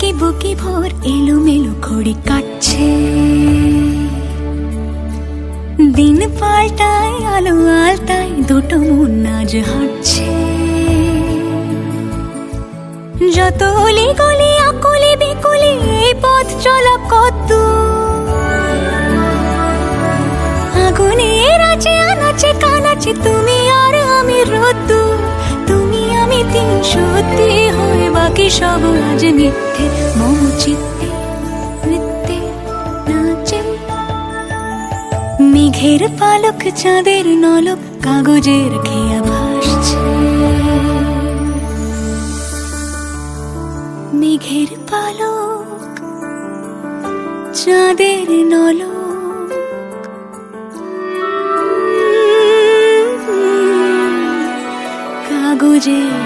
আঁকি বুকি ভোর এলোমেলো ঘড়ি কাটছে, দিন পাল্টায় আলো আলতায় দুটো মন আজ হাঁটছে। যত অলি গলি আকুলি বিকুলি এই পথ চলা কত, আগুনের আছে আনাচে কানাচে তুমি আর আমি রোদ্দুর, তুমি আমি তিন সত্যি হয়ে বাকি সব আজ মিথ্যে। মম চিত্তে নৃত্যে নাচে মেঘের পালক চাঁদের নলক কাগজের খেয়া ভাসছে। মেঘের পালক চাঁদের নলক কাগজের